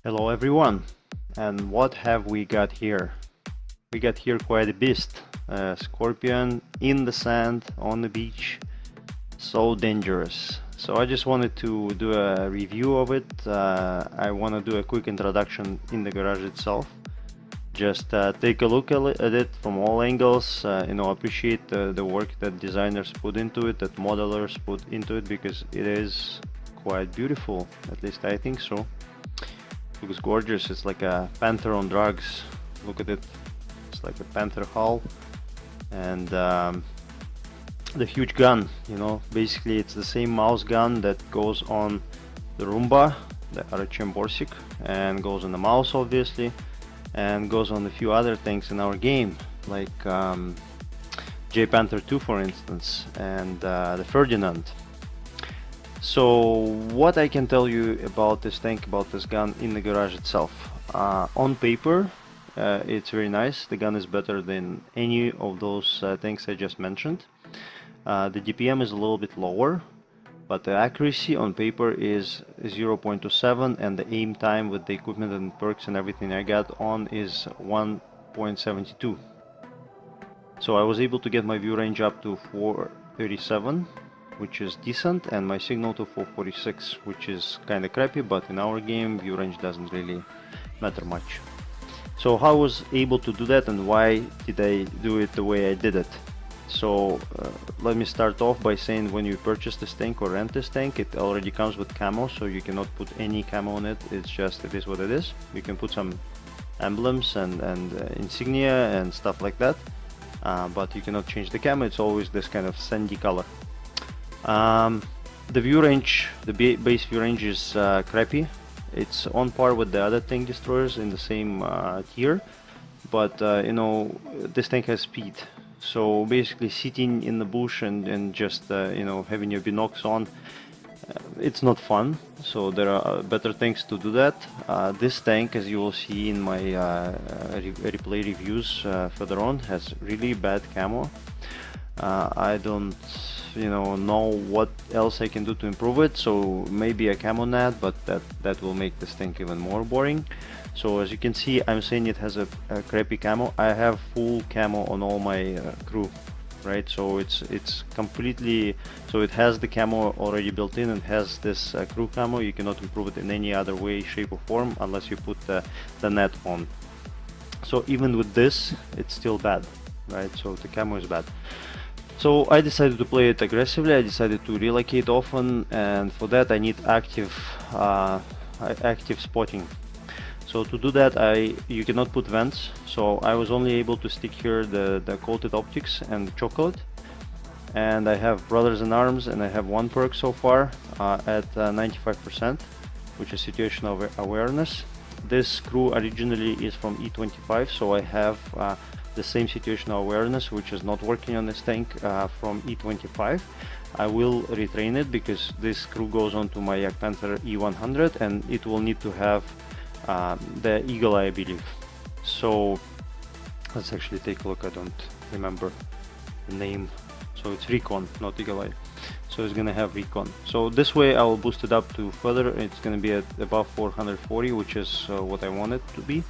Hello everyone, and what have we got here? We got here quite a beast, a scorpion in the sand on the beach, so dangerous. So I just wanted to do a review of it. I want to do a quick introduction in the garage itself. Just take a look at it from all angles, appreciate the work that designers put into it, that modelers put into it, because it is quite beautiful, at least I think so. Looks gorgeous. It's like a panther on drugs. Look at it. It's like a panther hull, and the huge gun. Basically it's the same mouse gun that goes on the Roomba, the RHM Borsig, and goes on the mouse obviously, and goes on a few other things in our game, like J Panther 2 for instance, and the Ferdinand. So what I can tell you about this tank, about this gun in the garage itself. On paper, it's very nice. The gun is better than any of those tanks I just mentioned. The DPM is a little bit lower, but the accuracy on paper is 0.27, and the aim time with the equipment and perks and everything I got on is 1.72. So I was able to get my view range up to 437, which is decent, and my signal to 446, which is kinda crappy, but in our game view range doesn't really matter much. So how I was able to do that, and why did I do it the way I did it? So let me start off by saying, when you purchase this tank or rent this tank, it already comes with camo, so you cannot put any camo on it. It's just, it is what it is. You can put some emblems and insignia and stuff like that, but you cannot change the camo. It's always this kind of sandy color. The view range, the base view range is crappy. It's on par with the other tank destroyers in the same tier, but this tank has speed. So basically sitting in the bush and just having your binocs on, it's not fun. So there are better things to do that. This tank, as you will see in my replay reviews further on, has really bad camo. I don't know what else I can do to improve it, so maybe a camo net, but that will make this tank even more boring. So as you can see, I'm saying it has a crappy camo. I have full camo on all my crew, right? So it's completely, so it has the camo already built in and has this crew camo. You cannot improve it in any other way, shape or form unless you put the net on. So even with this, it's still bad, right? So the camo is bad. So I decided to play it aggressively. I decided to relocate often, and for that I need active spotting. So to do that, you cannot put vents. So I was only able to stick here the coated optics and chocolate. And I have Brothers in Arms, and I have one perk so far at 95%, which is situational awareness. This crew originally is from E25, so I have the same situational awareness, which is not working on this tank, from E25. I will retrain it because this crew goes on to my Yak Panther E100, and it will need to have the Eagle Eye, I believe. So let's actually take a look. I don't remember the name. So it's Recon, not Eagle Eye. So it's gonna have Recon. So this way I will boost it up to further. It's gonna be at above 440, which is what I want it to be.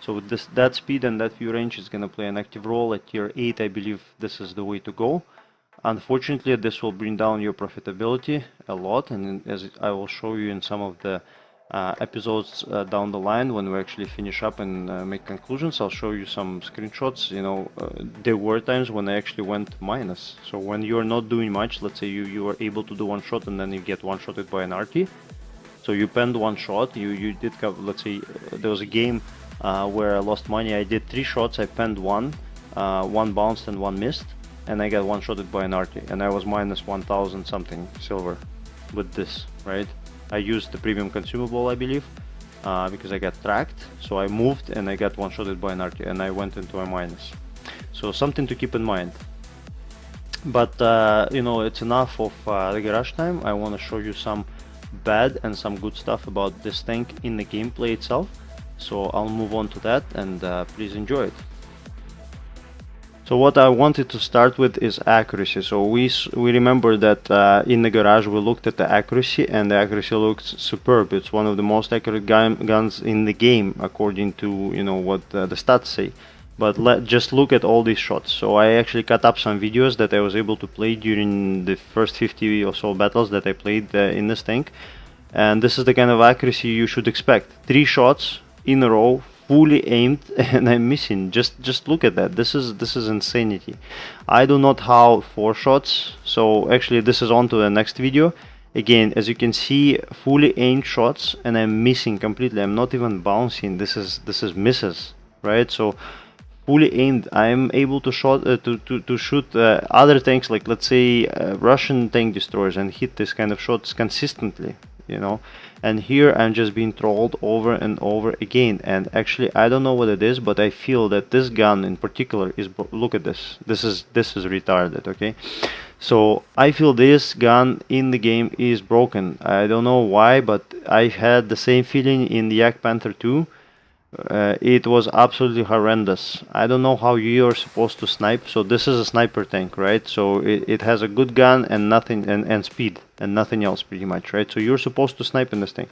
So with that speed and that view range, is gonna play an active role at tier 8. I believe this is the way to go. Unfortunately, this will bring down your profitability a lot, and as I will show you in some of the episodes down the line, when we actually finish up and make conclusions, I'll show you some screenshots. There were times when I actually went minus. So when you're not doing much, let's say you are able to do one shot and then you get one shotted by an RT. So you penned one shot, you did cover, let's say there was a game where I lost money. I did 3 shots, I penned one bounced and one missed, and I got one shotted by an RT, and I was minus 1000 something silver with this, right? I used the premium consumable, I believe, because I got tracked. So I moved and I got one shotted by an RT, and I went into a minus. So something to keep in mind. But it's enough of the garage time. I want to show you some bad and some good stuff about this tank in the gameplay itself. So I'll move on to that, and please enjoy it. So what I wanted to start with is accuracy. So we remember that in the garage we looked at the accuracy, and the accuracy looks superb. It's one of the most accurate guns in the game, according to what the stats say. But just look at all these shots. So I actually cut up some videos that I was able to play during the first 50 or so battles that I played in this tank, and this is the kind of accuracy you should expect. 3 shots in a row, fully aimed, and I'm missing. Just look at that. This is insanity. I do not have 4 shots, so actually this is on to the next video. Again, as you can see, fully aimed shots, and I'm missing completely. I'm not even bouncing. This is misses, right? So fully aimed, I'm able to shoot other tanks, like let's say Russian tank destroyers, and hit this kind of shots consistently, and here I'm just being trolled over and over again. And actually I don't know what it is, but I feel that this gun in particular is, look at this, this is retarded. Okay, so I feel this gun in the game is broken. I don't know why, but I had the same feeling in the Yak Panther 2. It was absolutely horrendous. I don't know how you are supposed to snipe. So this is a sniper tank, right? So it has a good gun and nothing, and speed and nothing else pretty much, right? So you're supposed to snipe in this thing.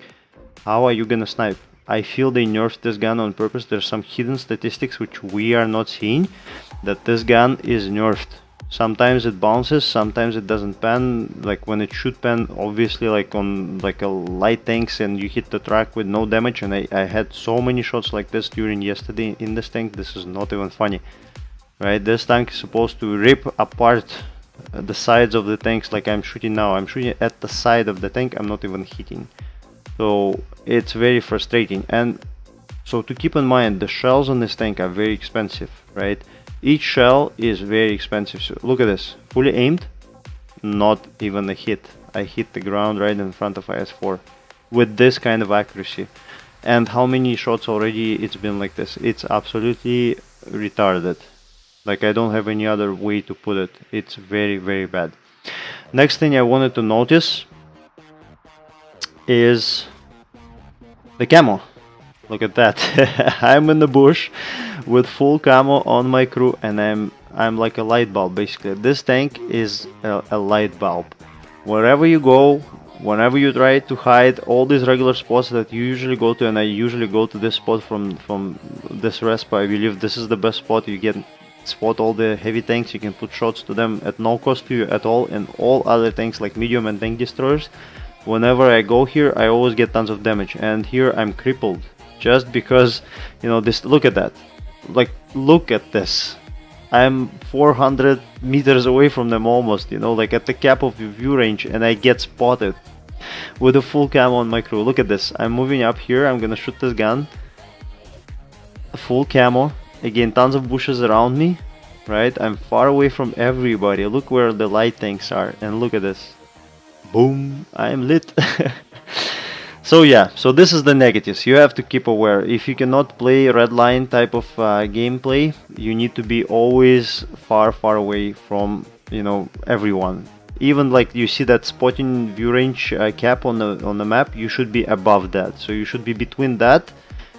How are you gonna snipe? I feel they nerfed this gun on purpose. There's some hidden statistics which we are not seeing, that this gun is nerfed. Sometimes it bounces, sometimes it doesn't pan. Like when it should pan, obviously, like on like a light tanks, and you hit the track with no damage. And I had so many shots like this during yesterday in this tank. This is not even funny, right? This tank is supposed to rip apart the sides of the tanks, like I'm shooting now. I'm shooting at the side of the tank, I'm not even hitting. So it's very frustrating. And so to keep in mind, the shells on this tank are very expensive, right? Each shell is very expensive. So look at this, fully aimed, not even a hit. I hit the ground right in front of IS-4 with this kind of accuracy. And how many shots already it's been like this? It's absolutely retarded. Like, I don't have any other way to put it. It's very, very bad. Next thing I wanted to notice is the camo. Look at that. I'm in the bush with full camo on my crew, and I'm like a light bulb basically. This tank is a light bulb. Wherever you go, whenever you try to hide all these regular spots that you usually go to, and I usually go to this spot from this respa. I believe this is the best spot. You get spot all the heavy tanks, you can put shots to them at no cost to you at all, and all other tanks like medium and tank destroyers. Whenever I go here, I always get tons of damage, and here I'm crippled just because, this. Look at that. Like, look at this. I'm 400 meters away from them almost, like at the cap of the view range, and I get spotted with a full camo on my crew. Look at this. I'm moving up here. I'm gonna shoot this gun. Full camo. Again, tons of bushes around me, right? I'm far away from everybody. Look where the light tanks are, and look at this. Boom, I'm lit. So yeah, so this is the negatives. You have to keep aware. If you cannot play red line type of gameplay, you need to be always far away from everyone. Even like you see that spotting view range cap on the map, you should be above that. So you should be between that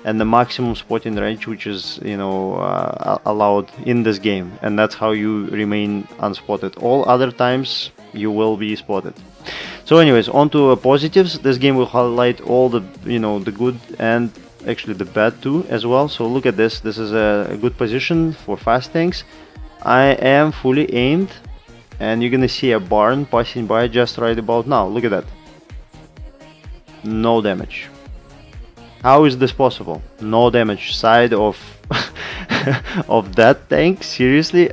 and the maximum spotting range, which is allowed in this game, and that's how you remain unspotted. All other times you will be spotted. So anyways, on to positives. This game will highlight all the the good and actually the bad too as well. So look at this. This is a good position for fast tanks. I am fully aimed, and you're gonna see a barn passing by just right about now. Look at that. No damage. How is this possible? No damage side of of that tank? Seriously?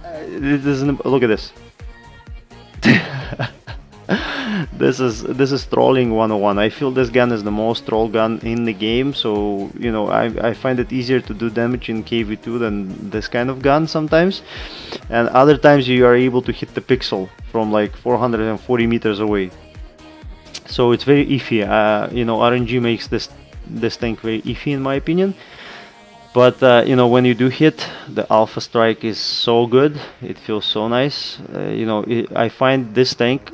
It doesn't. Look at this. This is trolling 101. I feel this gun is the most troll gun in the game, so I find it easier to do damage in KV2 than this kind of gun sometimes, and other times you are able to hit the pixel from like 440 meters away. So it's very iffy. RNG makes this tank very iffy in my opinion. But when you do hit, the alpha strike is so good. It feels so nice. I find this tank,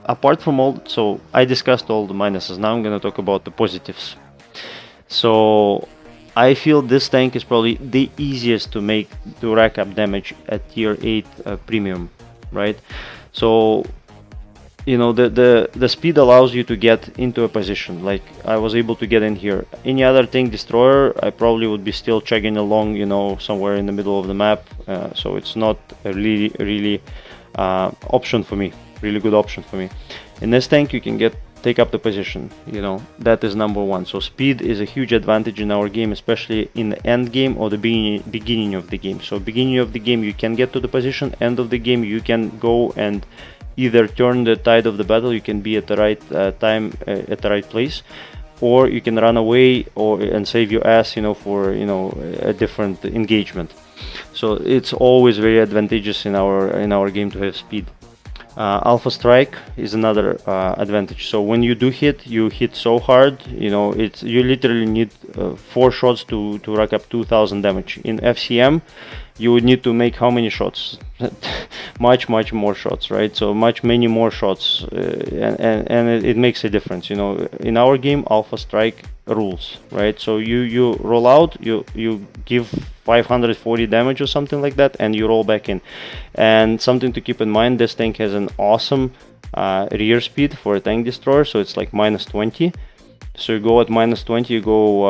apart from all, so I discussed all the minuses. Now I'm gonna talk about the positives. So I feel this tank is probably the easiest to rack up damage at tier 8 premium, right? So the speed allows you to get into a position. Like I was able to get in here. Any other tank destroyer, I probably would be still chugging along, somewhere in the middle of the map. So it's not a really option for me, really good option for me. In this tank you can take up the position, that is number one. So speed is a huge advantage in our game, especially in the end game or the beginning of the game. So beginning of the game you can get to the position, end of the game you can go and either turn the tide of the battle, you can be at the right time at the right place, or you can run away and save your ass for a different engagement. So it's always very advantageous in our game to have speed. Alpha strike is another advantage. So when you do hit, you hit so hard, you literally need 4 shots to rack up 2000 damage. In FCM you would need to make how many shots? much more shots, right? So many more shots, and it makes a difference. In our game Alpha strike rules, right? So you roll out, you give 540 damage or something like that, and you roll back in. And something to keep in mind, this tank has an awesome rear speed for a tank destroyer, so it's like -20. So you go at -20, you go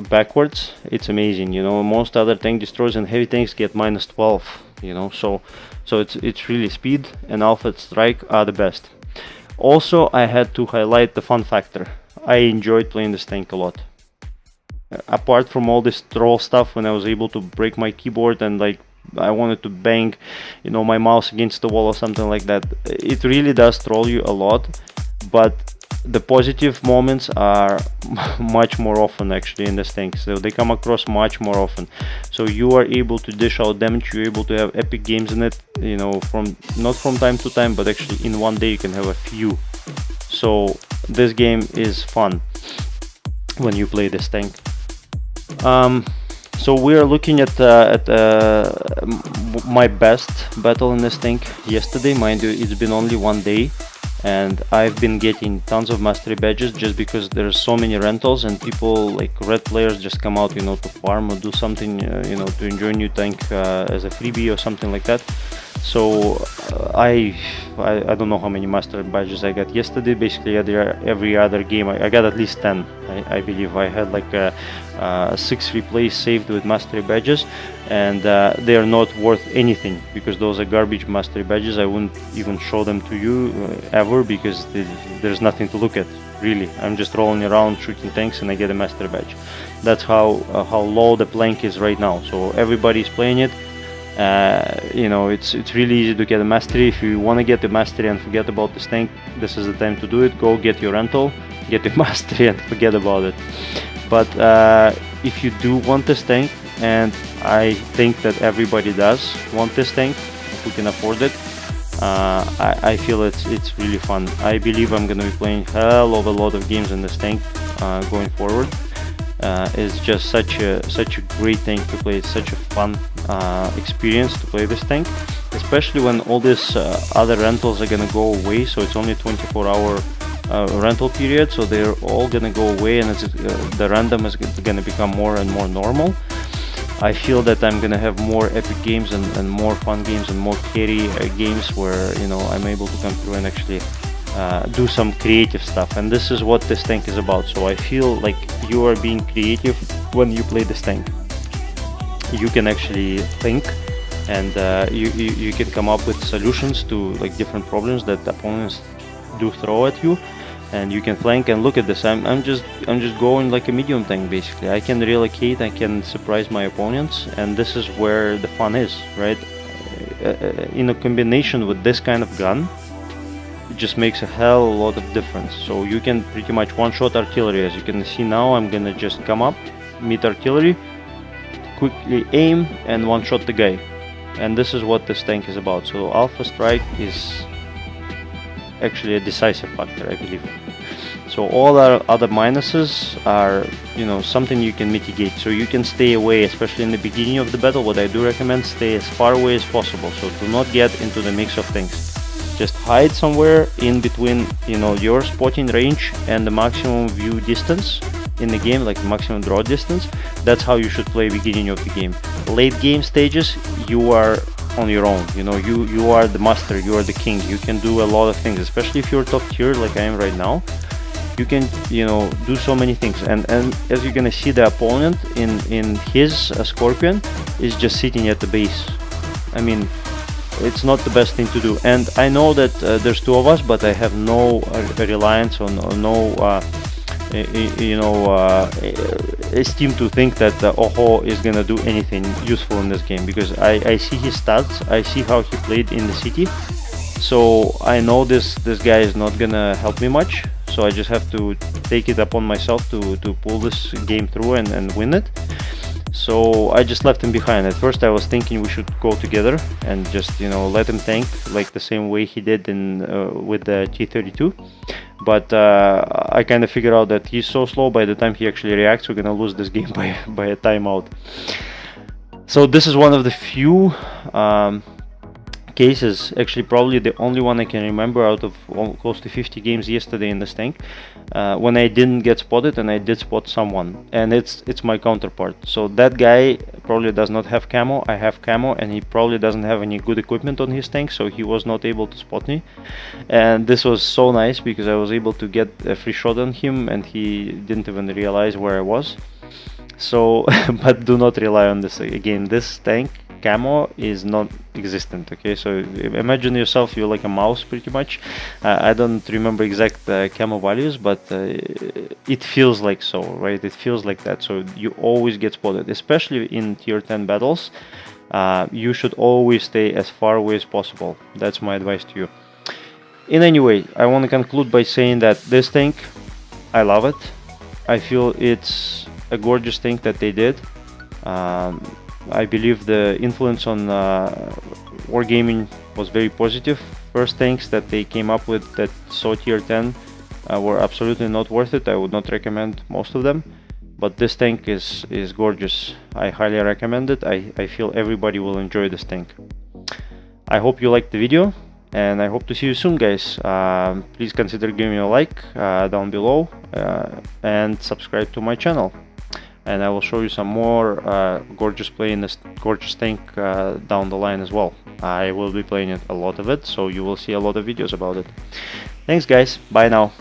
backwards. It's amazing. Most other tank destroyers and heavy tanks get -12. So it's really speed, and Alpha strike are the best. Also, I had to highlight the fun factor. I enjoyed playing this tank a lot. Apart from all this troll stuff, when I was able to break my keyboard and like I wanted to bang my mouse against the wall or something like that, it really does troll you a lot. But the positive moments are much more often actually in this tank, so they come across much more often. So you are able to dish out damage, you're able to have epic games in it, not from time to time, but actually in one day you can have a few. So this game is fun when you play this tank. So we are looking at my best battle in this tank yesterday. Mind you, it's been only one day, and I've been getting tons of mastery badges just because there's so many rentals and people like red players just come out to farm or do something to enjoy new tank as a freebie or something like that. So I don't know how many master badges I got yesterday. Basically every other game I got at least 10. I believe I had like 6 replays saved with mastery badges, and they are not worth anything because those are garbage mastery badges. I wouldn't even show them to you ever, because there's nothing to look at really. I'm just rolling around shooting tanks and I get a mastery badge. That's how low the plank is right now. So everybody's playing it. It's really easy to get a mastery. If you want to get the mastery and forget about this tank, this is the time to do it. Go get your rental, get your mastery, and forget about it. But if you do want this tank, and I think that everybody does want this tank who can afford it, I feel it's really fun. I believe I'm gonna be playing hell of a lot of games in this tank going forward. It's just such a great tank to play. It's such a fun experience to play this tank, especially when all these other rentals are gonna go away. So it's only 24-hour rental period, so they're all gonna go away, and the random is gonna become more and more normal. I feel that I'm gonna have more epic games and more fun games and more carry games where I'm able to come through and actually do some creative stuff, and this is what this tank is about. So I feel like you are being creative when you play this tank. You can actually think, and you can come up with solutions to like different problems that opponents do throw at you, and you can flank. And look at this, I'm just going like a medium tank basically. I can relocate, I can surprise my opponents, and this is where the fun is, right? In a combination with this kind of gun, it just makes a hell of a lot of difference. So you can pretty much one-shot artillery. As you can see now, I'm gonna just come up, meet artillery, quickly aim, and one-shot the guy. And this is what this tank is about. So Alpha Strike is actually a decisive factor, I believe. So all our other minuses are, something you can mitigate. So you can stay away, especially in the beginning of the battle. What I do recommend, stay as far away as possible. So do not get into the mix of things. Just hide somewhere in between, your spotting range and the maximum view distance, in the game, like maximum draw distance. That's how you should play beginning of the game. Late game stages, you are on your own. You know, you are the master, you are the king. You can do a lot of things, especially if you're top tier like I am right now. You can, you know, do so many things. And as you're gonna see, the opponent in his Skorpion is just sitting at the base. I mean, it's not the best thing to do. And I know that there's two of us, but I have no reliance on no esteem to think that Oho is gonna do anything useful in this game, because I see his stats, I see how he played in the city, so I know this guy is not gonna help me much. So I just have to take it upon myself to pull this game through and win it. So I just left him behind. At first I was thinking we should go together and just, you know, let him tank like the same way he did in with the T-32. But I kind of figured out that he's so slow, by the time he actually reacts, we're gonna lose this game by a timeout. So this is one of the few cases, actually probably the only one I can remember out of close to 50 games yesterday in this tank, when I didn't get spotted and I did spot someone, and it's my counterpart. So that guy probably does not have camo, I have camo, and he probably doesn't have any good equipment on his tank, so he was not able to spot me. And this was so nice because I was able to get a free shot on him and he didn't even realize where I was. So but do not rely on this. Again, this tank camo is not existent. Okay, so imagine yourself, you're like a mouse pretty much. I don't remember exact camo values, but it feels like so, right? It feels like that. So you always get spotted, especially in tier 10 battles. You should always stay as far away as possible. That's my advice to you. In any way, I want to conclude by saying that this tank, I love it. I feel it's a gorgeous tank that they did. I believe the influence on wargaming was very positive. First tanks that they came up with that saw tier 10 were absolutely not worth it. I would not recommend most of them, but this tank is gorgeous. I highly recommend it. I feel everybody will enjoy this tank. I hope you liked the video, and I hope to see you soon, guys. Please consider giving me a like down below and subscribe to my channel. And I will show you some more gorgeous play in this gorgeous tank down the line as well. I will be playing a lot of it, so you will see a lot of videos about it. Thanks guys, bye now.